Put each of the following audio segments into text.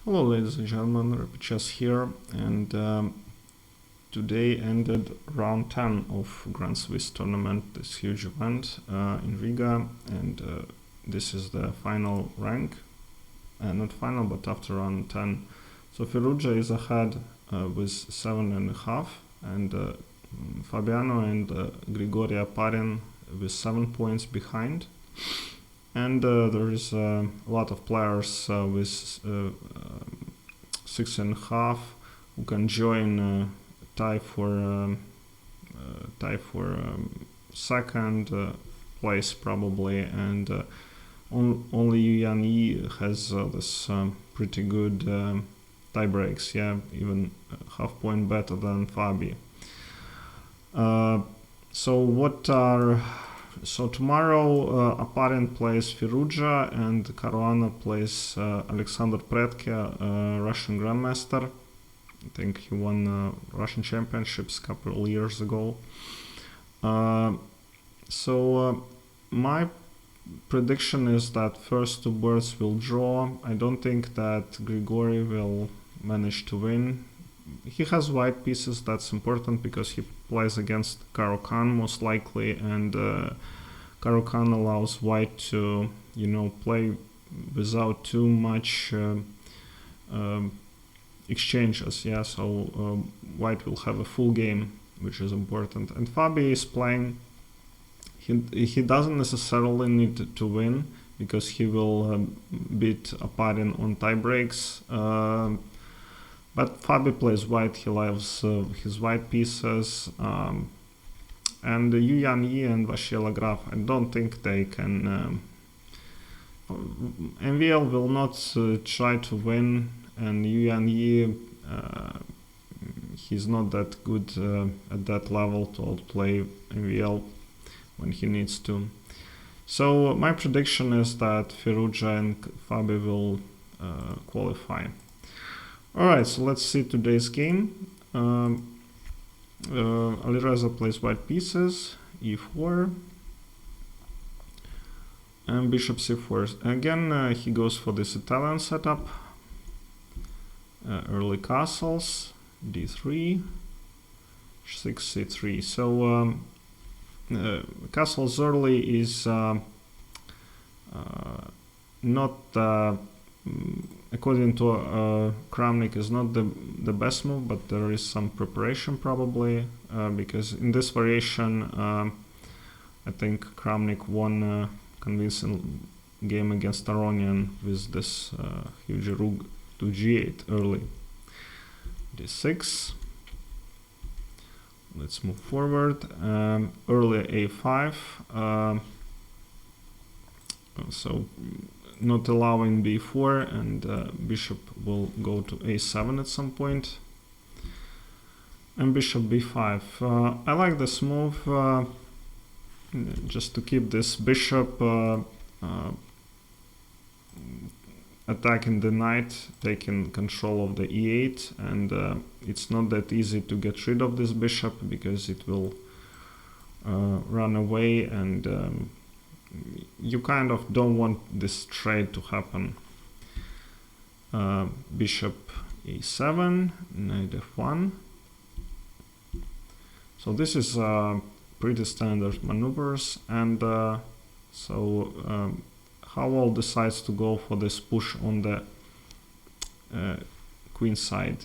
Hello ladies and gentlemen, Rapid Chess here, and today ended round 10 of Grand Swiss tournament, this huge event in Riga, and this is the final rank, not final but after round 10. So Firouzja is ahead with 7.5, and Fabiano and Grigoria Parin with 7 points behind. And there is a lot of players with 6.5 who can join tie for second place probably, and only Yan Yi has this pretty good tie breaks. Yeah, even half point better than Fabi. So tomorrow Aparin plays Firouzja and Caruana plays Alexander Predke, Russian Grandmaster. I think he won Russian Championships a couple of years ago. My prediction is that first two birds will draw. I don't think that Grigori will manage to win. He has white pieces, that's important because he plays against Caro-Kann most likely, and Caro-Kann allows white to, play without too much exchanges. Yeah, so white will have a full game, which is important. And Fabi is playing. He doesn't necessarily need to win because he will beat Aparin on tie breaks. But Fabi plays white, he loves his white pieces, and Yu Yan Yi and Vachier Graf, I don't think they can... MVL will not try to win, and Yu Yan Yi, he's not that good at that level to outplay MVL when he needs to. So my prediction is that Firouzja and Fabi will qualify. Alright, so let's see today's game. Alireza plays white pieces, e4, and bishop c4. Again, he goes for this Italian setup. Early castles, d3, 6 c3. So castles early is not... according to Kramnik, is not the best move, but there is some preparation probably, because in this variation I think Kramnik won a convincing game against Aronian with this huge rook to g8 early. d6. Let's move forward. Early a5. So not allowing b4, and bishop will go to a7 at some point, and bishop b5. I like this move just to keep this bishop attacking the knight, taking control of the e8, and it's not that easy to get rid of this bishop because it will run away, and you kind of don't want this trade to happen. Bishop a7, knight f1. So this is pretty standard maneuvers, and Howell decides to go for this push on the queen side.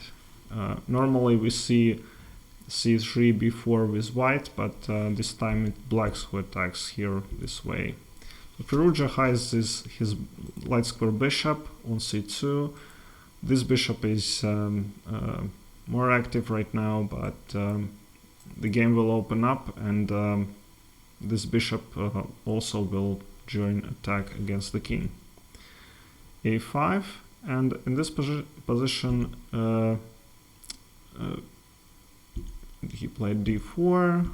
Normally we see c3 b4 with white, but this time it's blacks who attacks here this way. So Firouzja has his light square bishop on c2. This bishop is more active right now, but the game will open up, and this bishop also will join attack against the king. a5, and in this position he played d4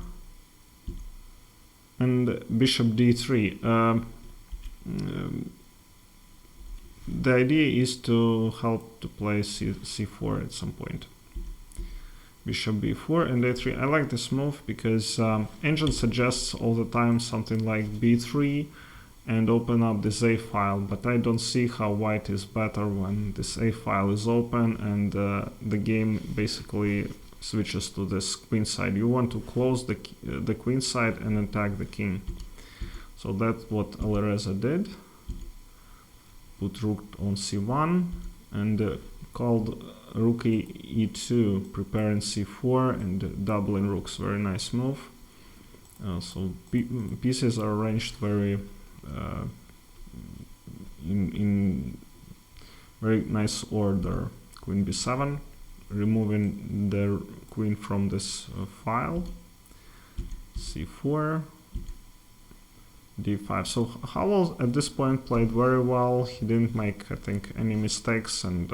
and bishop d3. The idea is to help to play c4 at some point. Bishop b4 and a3. I like this move because engine suggests all the time something like b3, and open up this A file, but I don't see how white is better when this A file is open and the game basically switches to this queen side. You want to close the queen side and attack the king. So that's what Alireza did. Put rook on c1 and called rook e2, preparing c4 and doubling rooks. Very nice move. So pieces are arranged very in very nice order. Queen b7, removing the queen from this file. c4, d5. So Howell at this point played very well. He didn't make, I think, any mistakes, and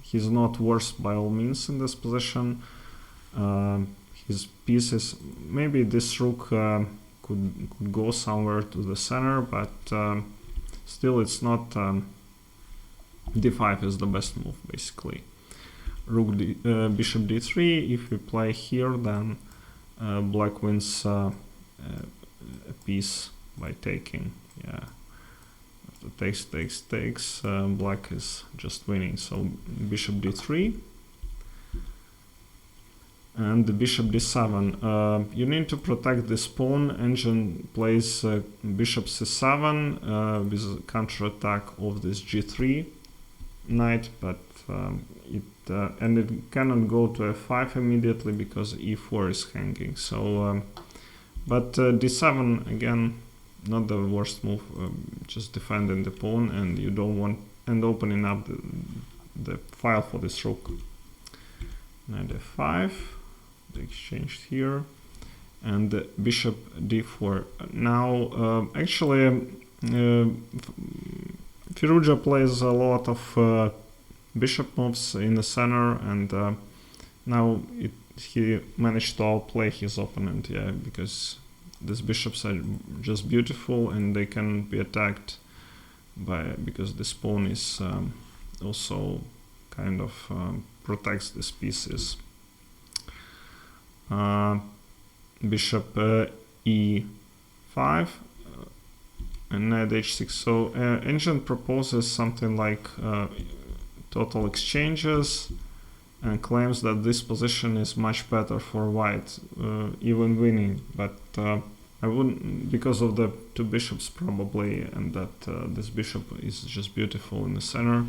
he's not worse by all means in this position. His pieces, maybe this rook could go somewhere to the center, but still it's not. d5 is the best move basically. Rook bishop d3. If we play here, then black wins a piece by taking. Yeah, takes. Black is just winning. So bishop d3. And the bishop d7. You need to protect this pawn. Engine plays bishop c7 with counter-attack of this g3 knight, but it cannot go to f5 immediately because e4 is hanging. So, but d7 again, not the worst move. Just defending the pawn, and you don't want and opening up the file for this rook. Knight f5. Exchanged here, and bishop d4. Now actually Firouzja plays a lot of bishop moves in the center, and now he managed to outplay his opponent, yeah, because these bishops are just beautiful and they can be attacked because this pawn is also kind of protects these pieces. Bishop e5 and knight h6. So Engine proposes something like total exchanges and claims that this position is much better for white, even winning. But I wouldn't, because of the two bishops probably, and that this bishop is just beautiful in the center.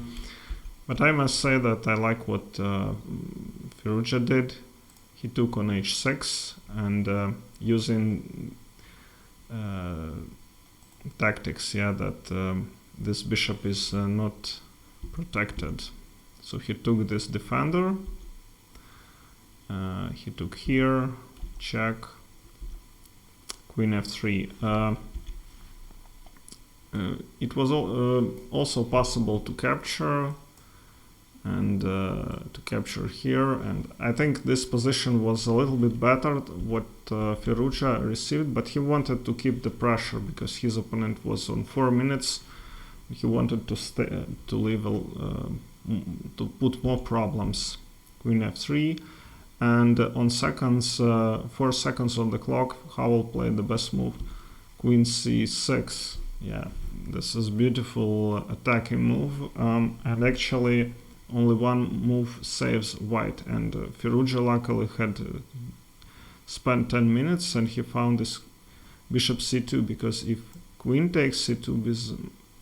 But I must say that I like what Firouzja did. He took on h6 and using tactics, yeah, that this bishop is not protected. So he took this defender, he took here, check, queen f3. It was also possible to capture, and to capture here, and I think this position was a little bit better what Firouzja received, but he wanted to keep the pressure because his opponent was on 4 minutes. He wanted to stay to leave to put more problems. Queen f3, and on seconds, 4 seconds on the clock, Howell played the best move, queen c6. Yeah, this is beautiful attacking move, and actually only one move saves white, and Firouzja luckily had spent 10 minutes and he found this bishop c2, because if queen takes c2 with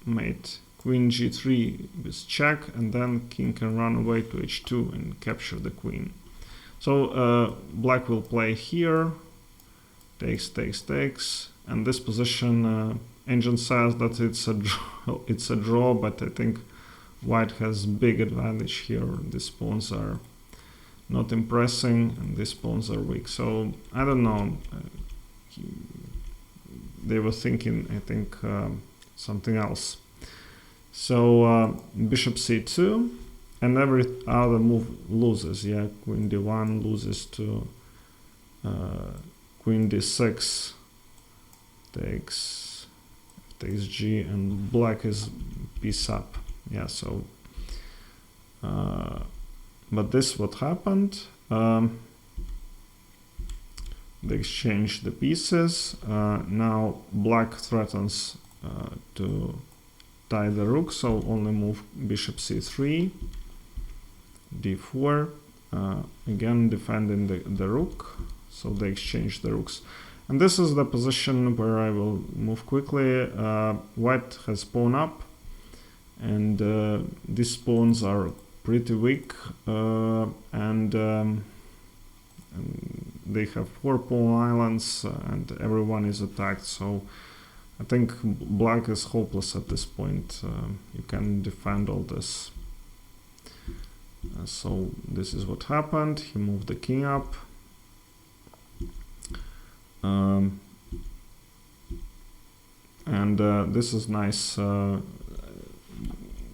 mate, queen g3 with check, and then king can run away to h2 and capture the queen. So black will play here, takes, and this position Engine says that it's a draw, but I think white has big advantage here. These pawns are not impressing and these pawns are weak. So I don't know. They were thinking, I think, something else. So bishop c2, and every other move loses. Yeah, queen d1 loses to queen d6, takes g, and black is piece up. Yeah, so but this what happened. They exchanged the pieces. Now black threatens to tie the rook, so only move bishop c3, d4, again defending the rook, so they exchange the rooks. And this is the position where I will move quickly. White has pawn up, and these pawns are pretty weak, and they have 4 pawn islands, and everyone is attacked, so I think black is hopeless at this point. You can defend all this. So this is what happened. He moved the king up. And this is nice.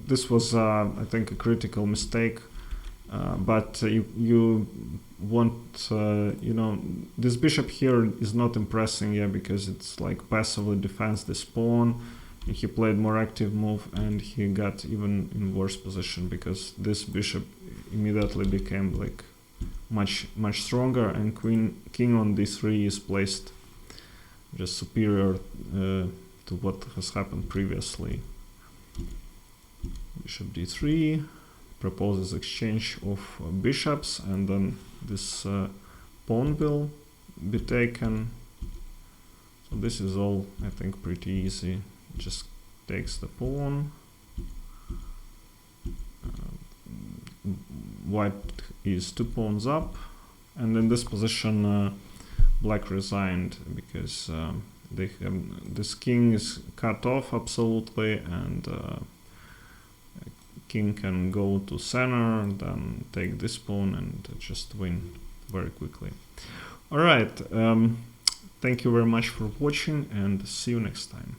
This was, I think, a critical mistake. But you want, you know, this bishop here is not impressing, yeah, because it's like passively defends this pawn. He played more active move, and he got even in worse position because this bishop immediately became like much stronger, and king on d3 is placed just superior to what has happened previously. Bishop d3 proposes exchange of bishops, and then this pawn will be taken. So this is all, I think, pretty easy. Just takes the pawn. White is 2 pawns up, and in this position black resigned because they have, this king is cut off absolutely, and king can go to center, then take this pawn and just win very quickly. All right, thank you very much for watching, and see you next time.